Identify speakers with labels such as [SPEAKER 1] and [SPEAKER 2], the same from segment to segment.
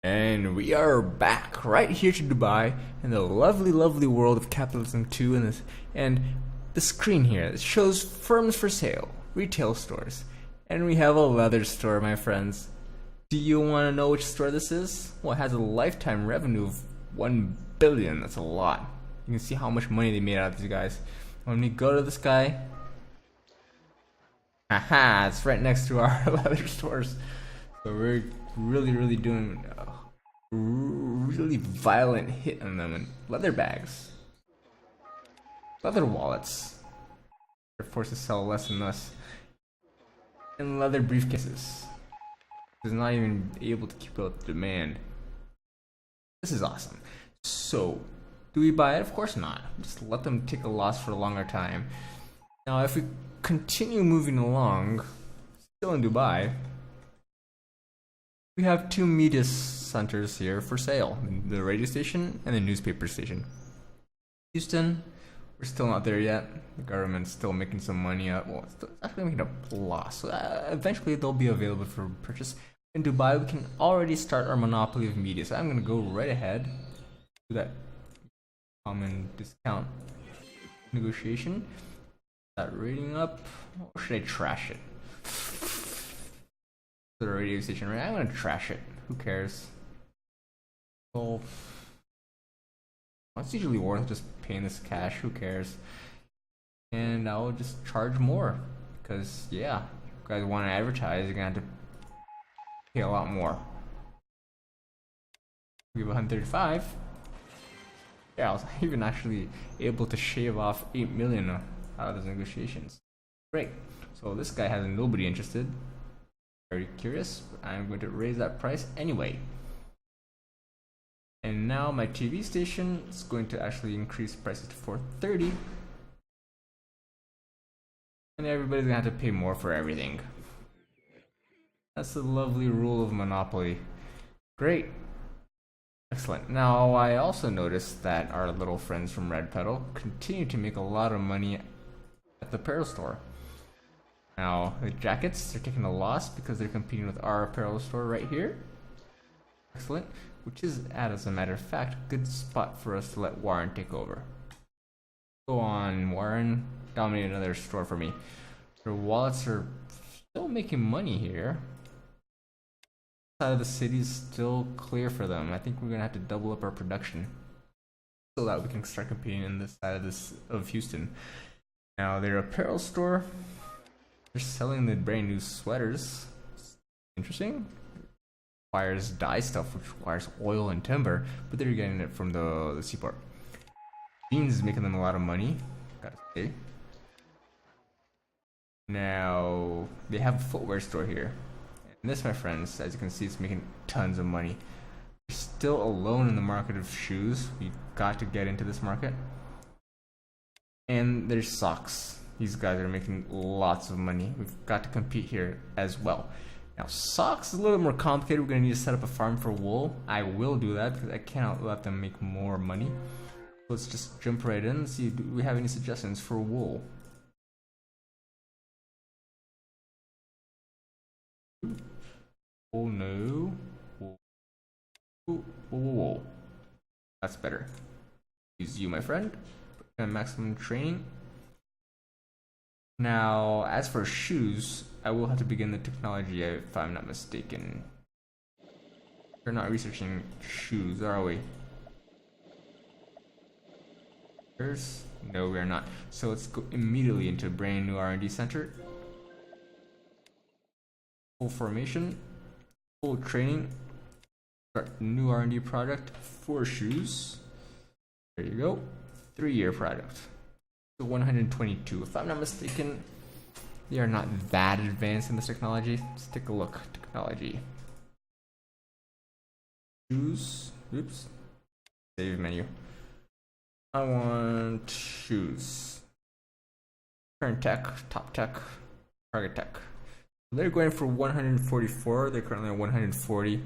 [SPEAKER 1] And we are back right here to Dubai in the lovely, lovely world of Capitalism 2 and the screen here it shows firms for sale, retail stores. And we have a leather store, my friends. Do you want to know which store this is? Well, it has a lifetime revenue of 1 billion. That's a lot. You can see how much money they made out of these guys. When we go to this guy, aha, it's right next to our leather stores. So we're really doing a really violent hit on them. And leather bags, leather wallets, they're forced to sell less and less, and leather briefcases. Is not even able to keep up the demand. This is awesome. So, do we buy it? Of course not. Just let them take a loss for a longer time. Now, if we continue moving along, still in Dubai, we have two media centers here for sale: the radio station and the newspaper station. Houston, we're still not there yet. The government's still making some money up. Well, it's actually making a loss. So eventually, they'll be available for purchase. In Dubai, we can already start our monopoly of media. So I'm going to go right ahead, do that common discount negotiation. That rating up, or should I trash it? The radio station, right? I'm going to trash it. Who cares? Well, it's usually worth just paying this cash. Who cares? And I'll just charge more because, yeah, if you guys want to advertise, you're going to have to pay a lot more. We have 135. Yeah, I was even actually able to shave off 8 million out of those negotiations. Great. So this guy has nobody interested. Very curious. I'm going to raise that price anyway. And now my TV station is going to actually increase prices to 430. And everybody's going to have to pay more for everything. That's the lovely rule of monopoly. Great. Excellent. Now, I also noticed that our little friends from Red Pedal continue to make a lot of money at the apparel store. Now, the jackets, they're taking a loss because they're competing with our apparel store right here. Excellent. Which is, as a matter of fact, a good spot for us to let Warren take over. Go on, Warren. Dominate another store for me. Their wallets are still making money here. Side of the city is still clear for them. I think we're gonna have to double up our production so that we can start competing in this side of Houston. Now their apparel store, they're selling the brand new sweaters. Interesting. Requires dye stuff, which requires oil and timber, but they're getting it from the seaport. Jeans is making them a lot of money. Gotta say. Now they have a footwear store here. And this, my friends, as you can see, is making tons of money. We're still alone in the market of shoes. We got to get into this market. And there's socks. These guys are making lots of money. We've got to compete here as well. Now, socks is a little bit more complicated. We're going to need to set up a farm for wool. I will do that because I cannot let them make more money. Let's just jump right in and see, do we have any suggestions for wool? Oh no. Whoa. That's better. Use you, my friend. Maximum training. Now, as for shoes, I will have to begin the technology if I'm not mistaken. We're not researching shoes, are we? No, we are not. So let's go immediately into a brand new R&D center. Full formation. Full training. Start new R&D product for shoes. There you go. 3-year product. So 122. If I'm not mistaken, they are not that advanced in this technology. Let's take a look. Technology. Shoes. Oops. Save menu. I want shoes. Current tech, top tech, target tech. They're going for 144. They're currently at 140.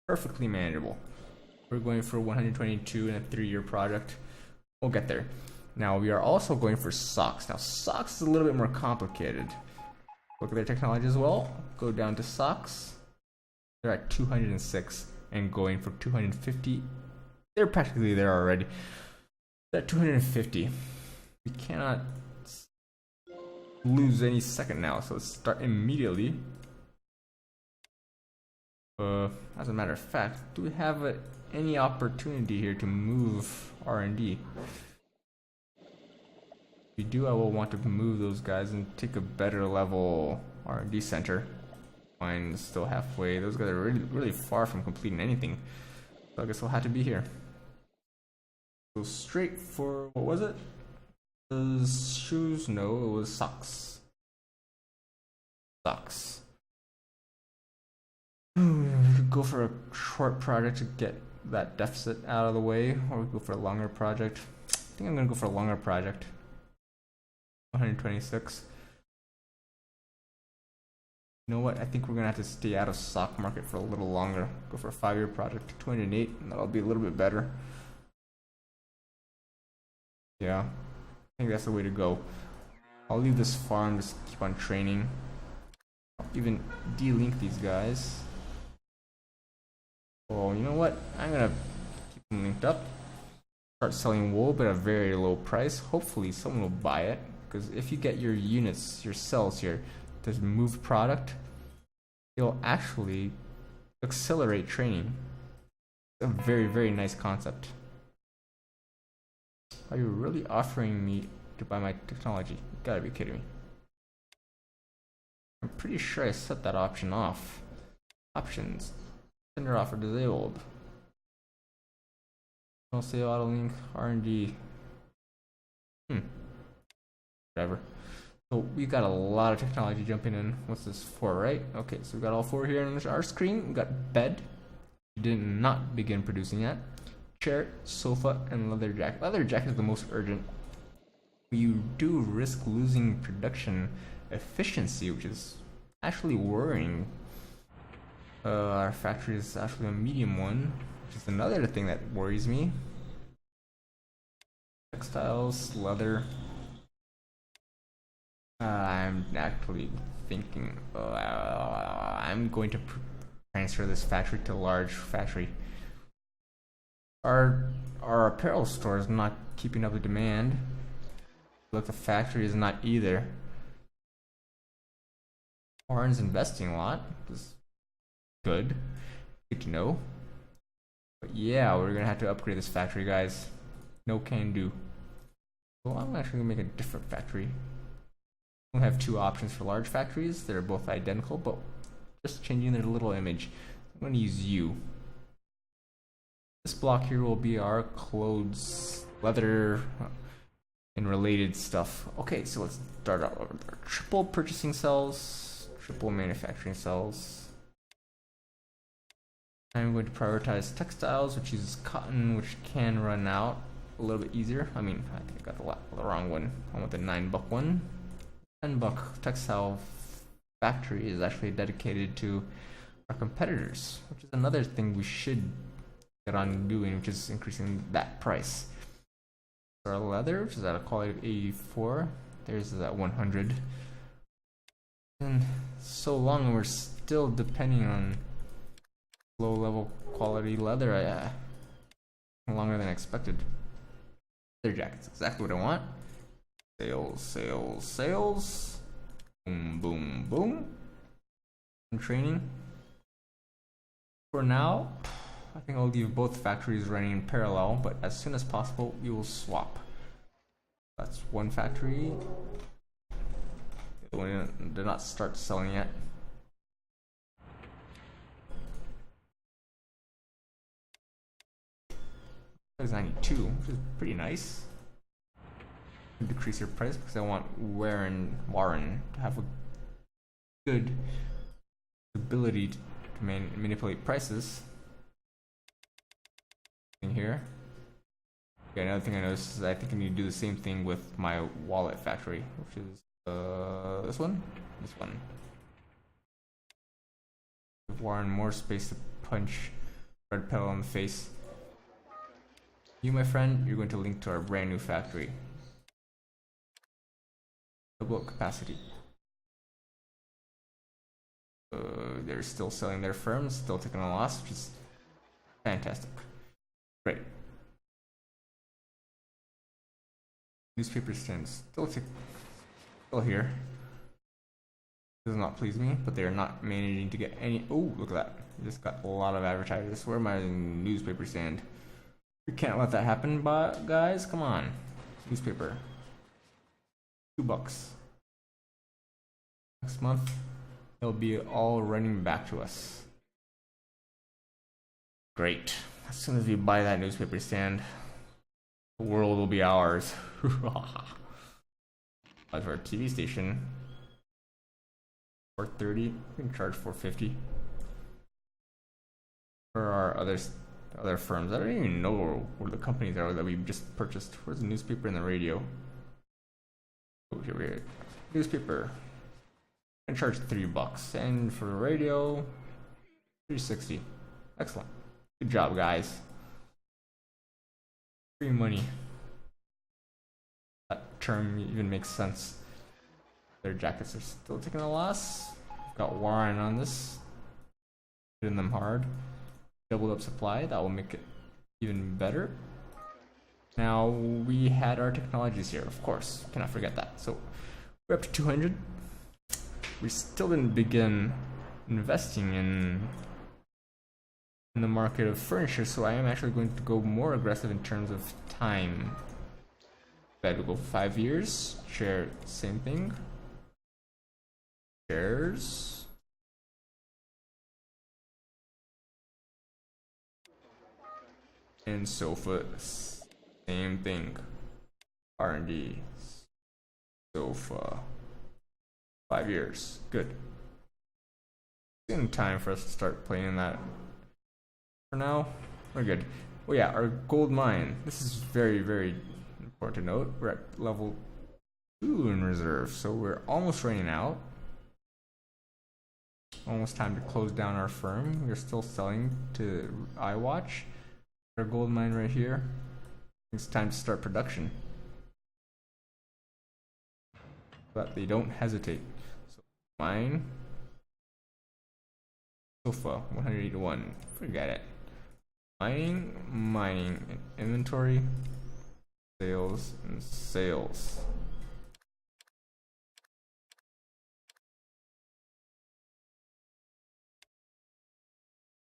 [SPEAKER 1] Perfectly manageable. We're going for 122 in a 3-year product. We'll get there. Now we are also going for socks. Now socks is a little bit more complicated. Look at their technology as well. Go down to socks. They're at 206 and going for 250. They're practically there already. They're at 250. We cannot lose any second now, so let's start immediately. As a matter of fact, do we have any opportunity here to move R&D? If we do, I will want to move those guys and take a better level R&D center. Mine's still halfway. Those guys are really far from completing anything. So I guess we'll have to be here. Go straight for, what was it? It was shoes? No, it was socks. Socks. We could go for a short project to get that deficit out of the way, or we could go for a longer project. I think I'm gonna go for a longer project. 126. You know what? I think we're gonna have to stay out of stock market for a little longer. Go for a 5-year project, 208, and that'll be a little bit better. Yeah, I think that's the way to go. I'll leave this farm, just keep on training. I'll even de-link these guys. Well, you know what? I'm gonna keep them linked up. Start selling wool, but at a very low price. Hopefully someone will buy it. Because if you get your units, your cells here, to move product, it'll actually accelerate training. It's a very nice concept. Are you really offering me to buy my technology? You gotta be kidding me. I'm pretty sure I set that option off. Options. Tender offer disabled. Don't say auto link R&D. Whatever. So we got a lot of technology jumping in. What's this for, right? Okay, so we got all 4 here on our screen. We got bed. We did not begin producing yet. Chair, sofa, and leather jacket. Leather jacket is the most urgent. You do risk losing production efficiency, which is actually worrying. Our factory is actually a medium one, which is another thing that worries me. Textiles, leather. I'm actually thinking I'm going to transfer this factory to a large factory. Our apparel store is not keeping up with demand. Look, the factory is not either. Warren's investing a lot. It's good to know. But yeah, we're gonna have to upgrade this factory, guys. No can do. Well, I'm actually gonna make a different factory. We'll have 2 options for large factories. They're both identical, but just changing their little image. I'm going to use you. This block here will be our clothes, leather, and related stuff. Okay, so let's start out with our triple purchasing cells, triple manufacturing cells. I'm going to prioritize textiles, which uses cotton, which can run out a little bit easier. I mean, I think I got the wrong one. I want the $9 one. $10 textile factory is actually dedicated to our competitors, which is another thing we should get on doing, which is increasing that price. Our leather, which is at a quality of 84, theirs is at 100. And so long, and we're still depending on low level quality leather. Longer than expected. Leather jackets, exactly what I want. Sales, sales, sales. Boom, boom, boom. And training. For now, I think I'll leave both factories running in parallel, but as soon as possible, we will swap. That's one factory. The other one did not start selling yet. That was 92, which is pretty nice. Decrease your price because I want Warren to have a good ability to manipulate prices. In here. Okay, another thing I noticed is I think I need to do the same thing with my wallet factory, which is this one. This one. Give Warren more space to punch red pedal in the face. You, my friend, you're going to link to our brand new factory. Double capacity. They're still selling their firms, still taking a loss, which is fantastic. Great. Newspaper stands still here. Does not please me, but they are not managing to get any. Oh, look at that! We just got a lot of advertisers. Where my newspaper stand? We can't let that happen, but guys, come on. Newspaper. $2. Next month, they'll be all running back to us. Great. As soon as we buy that newspaper stand, the world will be ours. As for our TV station, $4.30. We can charge $4.50. For our other firms, I don't even know where the companies are that we just purchased. Where's the newspaper and the radio? Oh, here we are. Newspaper. And charge $3, and for the radio, $3.60. Excellent. Good job, guys. Free money. That term even makes sense. Their jackets are still taking a loss. Got Warren on this. Hitting them hard. Doubled up supply. That will make it even better. Now we had our technologies here, of course. Cannot forget that. So we're up to 200. We still didn't begin investing in the market of furniture, so I am actually going to go more aggressive in terms of time. We'll go 5 years. Chair, same thing. Chairs. And sofas, same thing. R&D. Sofa. 5 years. Good. It's in time for us to start playing that. For now, we're good. Well, yeah, our gold mine. This is very, very important to note. We're at level 2 in reserve, so we're almost running out. Almost time to close down our firm. We're still selling to iWatch. Our gold mine right here. It's time to start production. But they don't hesitate. So mine. Sofa 181. Forget it. Mining, inventory, sales, and sales.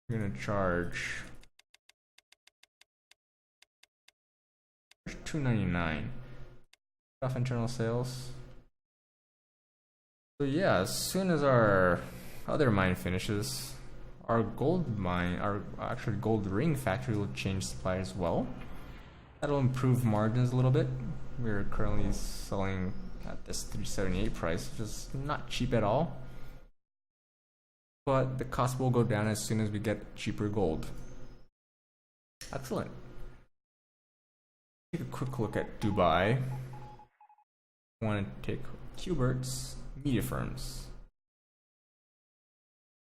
[SPEAKER 1] We're gonna charge $2.99 off internal sales. So yeah, as soon as our other mine finishes, our gold mine, our actually gold ring factory will change supply as well. That'll improve margins a little bit. We're currently selling at this 378 price, which is not cheap at all. But the cost will go down as soon as we get cheaper gold. Excellent. Take a quick look at Dubai. I want to take Hubert's media firms.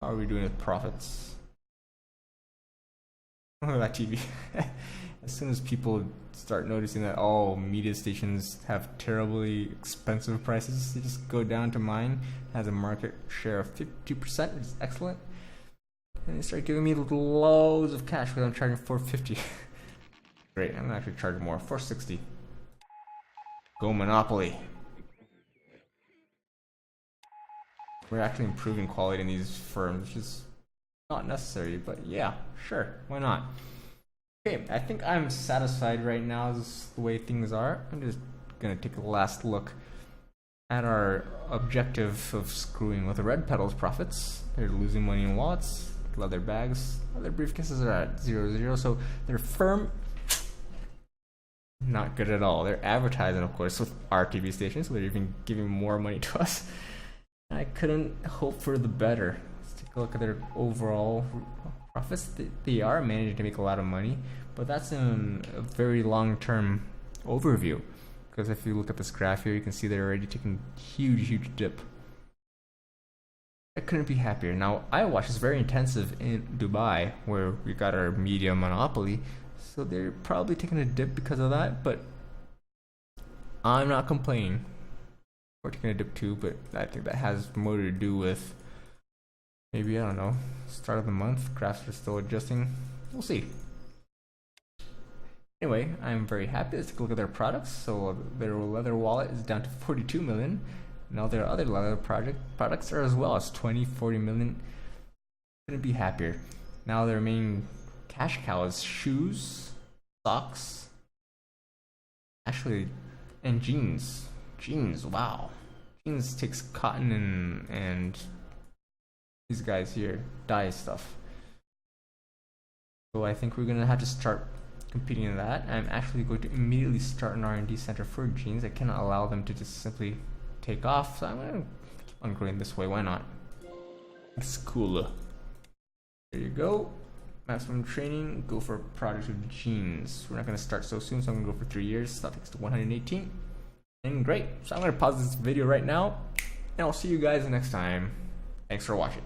[SPEAKER 1] How are we doing with profits? Look at that TV. As soon as people start noticing that all media stations have terribly expensive prices, they just go down to mine. It has a market share of 52%, which is excellent. And they start giving me loads of cash because I'm charging $4.50. Great, I'm gonna actually charge more, $4.60. Go Monopoly. We're actually improving quality in these firms, which is not necessary, but yeah, sure, why not? Okay, I think I'm satisfied right now as the way things are. I'm just gonna take a last look at our objective of screwing with the Red Pedal's profits. They're losing money in wallets, leather bags, other briefcases are at 0, so they're firm. Not good at all. They're advertising, of course, with our TV stations, so they're even giving more money to us. I couldn't hope for the better. Let's take a look at their overall profits. They are managing to make a lot of money, but that's in a very long-term overview. Because if you look at this graph here, you can see they're already taking huge dip. I couldn't be happier. Now, iWatch is very intensive in Dubai, where we got our media monopoly, so they're probably taking a dip because of that, but I'm not complaining. We're taking a dip too, but I think that has more to do with Maybe, I don't know, start of the month. Graphs are still adjusting. We'll see. Anyway, I'm very happy. Let's take a look at their products. So their leather wallet is down to 42 million. Now their other leather products are as well as 40 million. Couldn't be happier. Now their main cash cow is shoes, socks, actually, and jeans. Jeans, wow. Jeans takes cotton and these guys here dye stuff. So I think we're gonna have to start competing in that. I'm actually going to immediately start an R&D center for jeans. I cannot allow them to just simply take off, so I'm gonna keep on growing this way. Why not? It's cooler. There you go. Maximum training. Go for product of jeans. We're not gonna start so soon, so I'm gonna go for 3 years. That takes to 118. And great. So I'm gonna pause this video right now, and I'll see you guys next time. Thanks for watching.